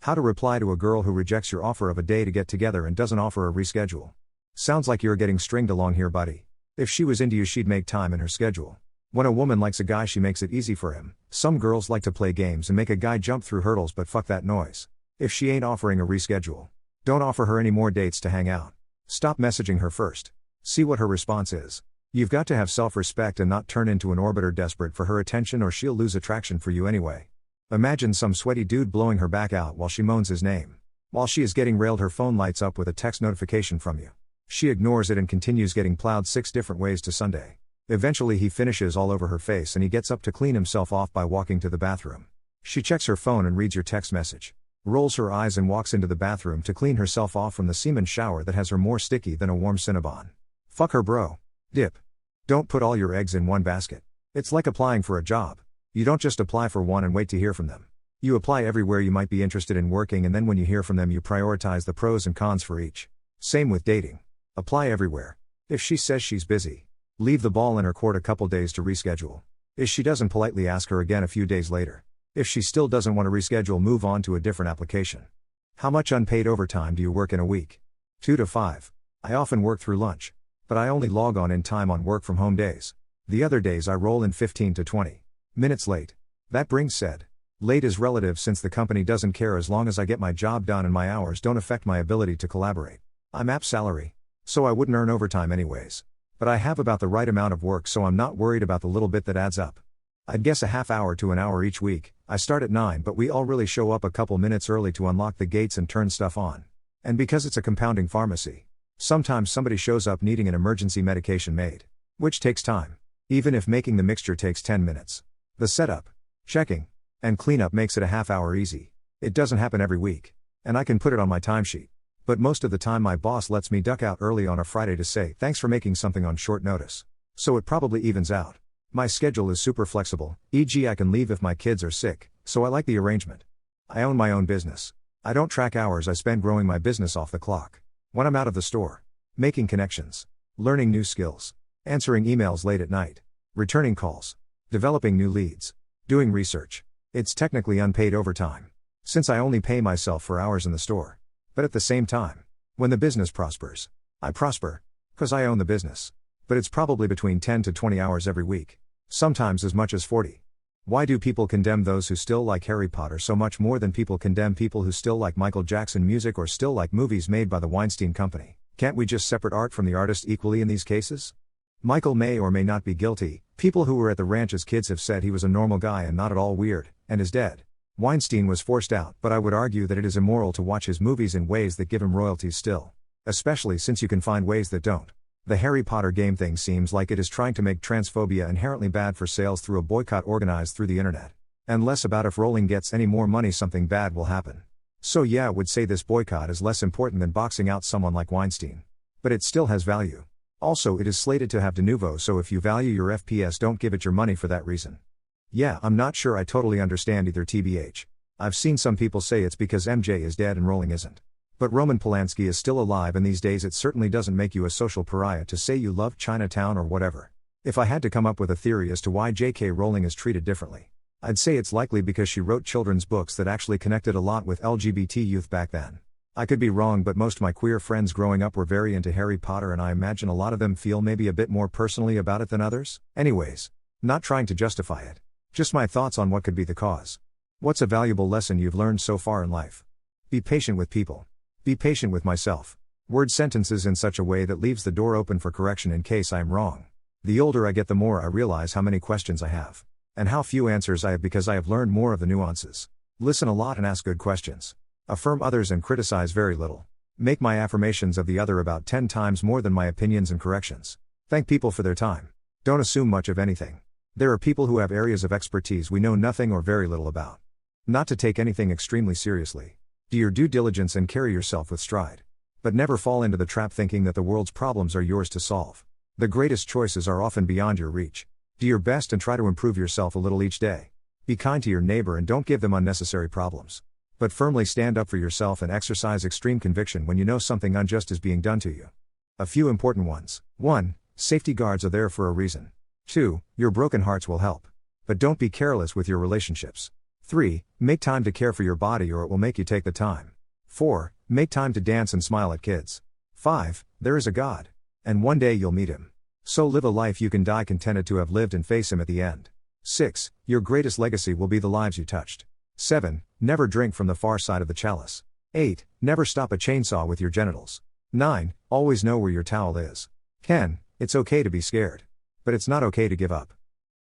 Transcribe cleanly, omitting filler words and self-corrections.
How to reply to a girl who rejects your offer of a day to get together and doesn't offer a reschedule. Sounds like you're getting stringed along here, buddy. If she was into you, she'd make time in her schedule. When a woman likes a guy, she makes it easy for him. Some girls like to play games and make a guy jump through hurdles, but fuck that noise. If she ain't offering a reschedule, don't offer her any more dates to hang out. Stop messaging her first. See what her response is. You've got to have self-respect and not turn into an orbiter desperate for her attention, or she'll lose attraction for you anyway. Imagine some sweaty dude blowing her back out while she moans his name. While she is getting railed, her phone lights up with a text notification from you. She ignores it and continues getting plowed 6 different ways to Sunday. Eventually he finishes all over her face and he gets up to clean himself off by walking to the bathroom. She checks her phone and reads your text message. Rolls her eyes and walks into the bathroom to clean herself off from the semen shower that has her more sticky than a warm Cinnabon. Fuck her, bro. Dip. Don't put all your eggs in one basket. It's like applying for a job. You don't just apply for one and wait to hear from them. You apply everywhere you might be interested in working, and then when you hear from them you prioritize the pros and cons for each. Same with dating. Apply everywhere. If she says she's busy, leave the ball in her court a couple days to reschedule. If she doesn't, politely ask her again a few days later. If she still doesn't want to reschedule, move on to a different application. How much unpaid overtime do you work in a week? 2 to 5. I often work through lunch, but I only log on in time on work from home days. The other days I roll in 15 to 20 minutes late. That brings said. Late is relative, since the company doesn't care as long as I get my job done and my hours don't affect my ability to collaborate. I'm app salary, so I wouldn't earn overtime anyways. But I have about the right amount of work, so I'm not worried about the little bit that adds up. I'd guess a half hour to an hour each week. I start at 9, but we all really show up a couple minutes early to unlock the gates and turn stuff on. And because it's a compounding pharmacy, sometimes somebody shows up needing an emergency medication made, which takes time. Even if making the mixture takes 10 minutes. The setup, checking, and cleanup makes it a half hour easy. It doesn't happen every week, and I can put it on my timesheet. But most of the time my boss lets me duck out early on a Friday to say thanks for making something on short notice. So it probably evens out. My schedule is super flexible, e.g. I can leave if my kids are sick, so I like the arrangement. I own my own business. I don't track hours I spend growing my business off the clock. When I'm out of the store, making connections, learning new skills, answering emails late at night, returning calls, developing new leads, doing research, it's technically unpaid overtime, since I only pay myself for hours in the store. But at the same time, when the business prospers, I prosper, 'cause I own the business. But it's probably between 10 to 20 hours every week. Sometimes as much as 40. Why do people condemn those who still like Harry Potter so much more than people condemn people who still like Michael Jackson music or still like movies made by the Weinstein Company? Can't we just separate art from the artist equally in these cases? Michael may or may not be guilty. People who were at the ranch as kids have said he was a normal guy and not at all weird, and is dead. Weinstein was forced out, but I would argue that it is immoral to watch his movies in ways that give him royalties still. Especially since you can find ways that don't. The Harry Potter game thing seems like it is trying to make transphobia inherently bad for sales through a boycott organized through the internet. And less about if Rowling gets any more money something bad will happen. So yeah, I would say this boycott is less important than boxing out someone like Weinstein. But it still has value. Also, it is slated to have de novo, so if you value your FPS, don't give it your money for that reason. Yeah, I'm not sure I totally understand either, TBH. I've seen some people say it's because MJ is dead and Rowling isn't. But Roman Polanski is still alive, and these days it certainly doesn't make you a social pariah to say you love Chinatown or whatever. If I had to come up with a theory as to why J.K. Rowling is treated differently, I'd say it's likely because she wrote children's books that actually connected a lot with LGBT youth back then. I could be wrong, but most of my queer friends growing up were very into Harry Potter, and I imagine a lot of them feel maybe a bit more personally about it than others. Anyways, not trying to justify it. Just my thoughts on what could be the cause. What's a valuable lesson you've learned so far in life? Be patient with people. Be patient with myself. Word sentences in such a way that leaves the door open for correction in case I am wrong. The older I get, the more I realize how many questions I have. And how few answers I have, because I have learned more of the nuances. Listen a lot and ask good questions. Affirm others and criticize very little. Make my affirmations of the other about 10 times more than my opinions and corrections. Thank people for their time. Don't assume much of anything. There are people who have areas of expertise we know nothing or very little about. Not to take anything extremely seriously. Do your due diligence and carry yourself with stride. But never fall into the trap thinking that the world's problems are yours to solve. The greatest choices are often beyond your reach. Do your best and try to improve yourself a little each day. Be kind to your neighbor and don't give them unnecessary problems. But firmly stand up for yourself and exercise extreme conviction when you know something unjust is being done to you. A few important ones. 1. Safety guards are there for a reason. 2. Your broken hearts will help. But don't be careless with your relationships. 3. Make time to care for your body or it will make you take the time. 4. Make time to dance and smile at kids. 5. There is a God. And one day you'll meet him. So live a life you can die contented to have lived and face him at the end. 6. Your greatest legacy will be the lives you touched. 7. Never drink from the far side of the chalice. 8. Never stop a chainsaw with your genitals. 9. Always know where your towel is. 10. It's okay to be scared. But it's not okay to give up.